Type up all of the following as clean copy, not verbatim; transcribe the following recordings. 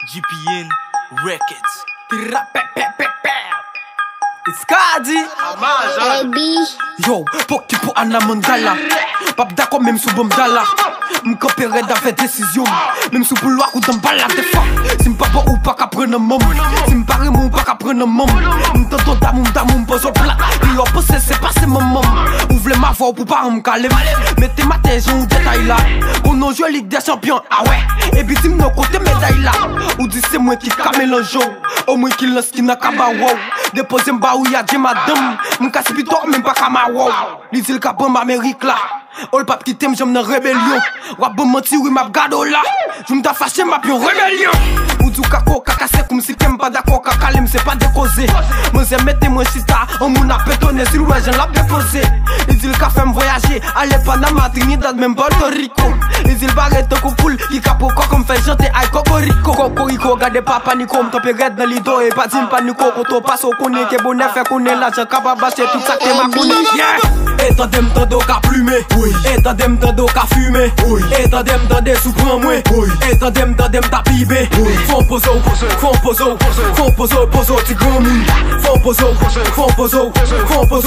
GPN Records. It's Kadi. Yo, pour qui pour Anna Mandala. Pap d'accord même sous bombe d'Allah. M'copérer d'avec décision. Même sous pouloir ou dans balade des fois. Si m'papa ou pas qu'à prendre un mom. Si m'pare ou pas qu'à prendre un mom. M'tento d'amour pose au plat. Il l'a posé c'est passé mon mom. Ouvrez ma voix pour pas m'caler. Mettez ma tête ou détail là. On nous joue Ligue des Champions. Ah ouais. Et puis si m'no côté médaille là. Ou dit c'est moi qui ka mélange. Au moins qui lance qui n'a qu'à ba wow. Déposez m'ba ou y'a dit madame. M'casse pito même pas qu'à ma wow. L'île Capon Amérique là. Oh le pape qui t'aime j'aime dans rébellion. Wap bon menti oui m'a gado là. J'me t'a fâché m'a pion rébellion. Ou du kako kakase comme si t'aimes pas d'accord kakalem c'est pas décausé. Moi c'est mettez-moi chita. On moun a pétonné si loin j'en l'a déposé. Les îles qu'a fait m'voyager. Allez Panama, Trinidad même Puerto Rico. Les îles barrettes au coupoule. Qui capo comme fait chanter aïe cocorico. Cocorico gade papa Nico. M'topé red dans l'ido et pas d'impa Nico. Koto passe au koné que bonnet fait koné l'argent capable d'acheter tout ça que ma koné. Yeah. Et t'en dem t'en do ka plumer. Et t'en dem t'en do ka fumer. Et t'en dem t'en des sous prends moi. Et t'en dem ta pibé. Font poso, ti grand moun. Font poso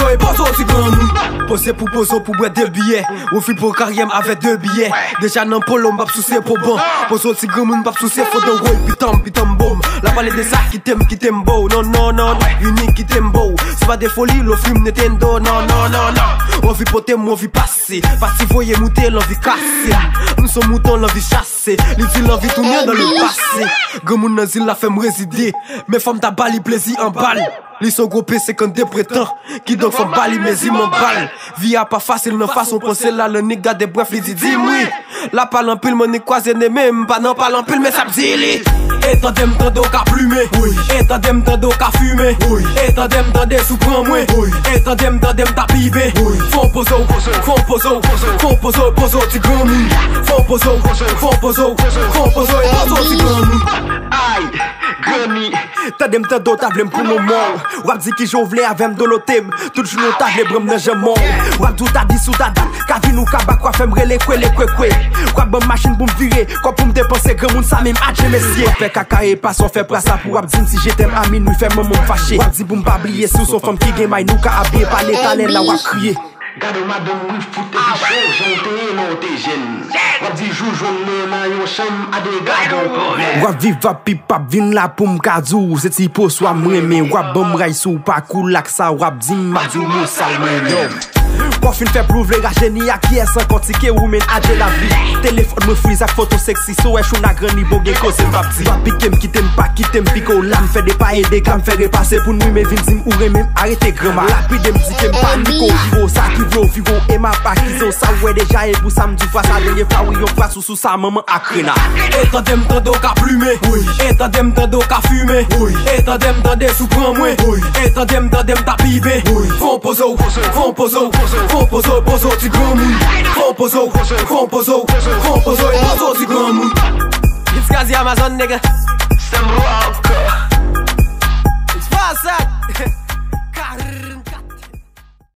et poso ti grand moun. Posé pour poso pour boire deux billets. Au fil pour carrière avec deux billets. Déjà nan polo m'pap soucier pour bon. Poso ti grand moun m'pap soucier faut d'un rôle pitam boum. La parler de ça qui t'aime beau. Non, unique qui t'aime beau. C'est pas des folies, le film Nintendo. Non. On vit poter, on vit passer. Parti voyer mouter, l'envie casser. Nous sommes moutons, l'envie chasser. Les îles, l'envie tourner dans le passé. Gomoun nan zil la fait me résider. Mes femmes ta bali plaisir en balle. Ils sont groupés, c'est quand des prétends. Qui donc font bali, mais ils m'en balle. Vie a pas facile, non façon penser là, le nigga des bref, il dit oui. La parle en pile, mon nez croisé, même pas non parle en pile, mais ça me dit. Et t'en dem t'en do ka plumer. Et t'en dem t'en do ka fumer. Et t'en dem t'en des sous prends moi. Et t'en dem ta pibé. Font poso, ti grand moun. Font poso, et poso ti grand moun. Aïe, Grammy. T'en dem t'en do tablem pour mon monde. Wap di ki j'en vle avem de l'otem. Tout jour table bram nan jamon. Wap tout a dit sous ta date. Kavi nou kaba kwa fem rele kwe. Wap bon machine pour m'virer. Quoi pour m'dépenser grand moun sa même adje messier. Fait caca et pas son fait pra ça pour wap din si j'étais ami nous fait maman fâché. Wap di pour m'pas oublier sous son femme qui gen may nou ka habillé par les talents là wap crier. Gade madame oui foute des choses, j'entends non t'es jeune. Wap di jou journée nan yon chambre à des gars. Wap viva pipap vin la pou m'kadou. C'est ti po soit m'reme. Wap bon m'ray sou pas cool lak sa. Wap di m'madou mou salmen yo. Quand fin fait prouver la génie à qui est sans quantiquer ou men adje la vie. Téléphone me freeze avec photo sexy. So est chou na grandi bo gen cause m'papti. Wap piquem qui t'aime pas, qui t'aime pico. Là m'fait des pas et des gars m'fait repasser pour nous mais vin dim ou remem arrêter grama. Lapide m'di qu'aime pas nico. Vivo ça qui vivo et ma pas qui zo ça ouais déjà et pour samedi fois ça dernier fois oui on passe sous ça maman akrena. Et t'en dem t'en do ka plumer. Et t'en dem t'en do ka fumer. Et t'en dem t'en des sous prends moi. Et t'en dem ta pibé. Font poso ti grand moun. Font poso et poso ti grand moun. It's Kazi Amazon nigga.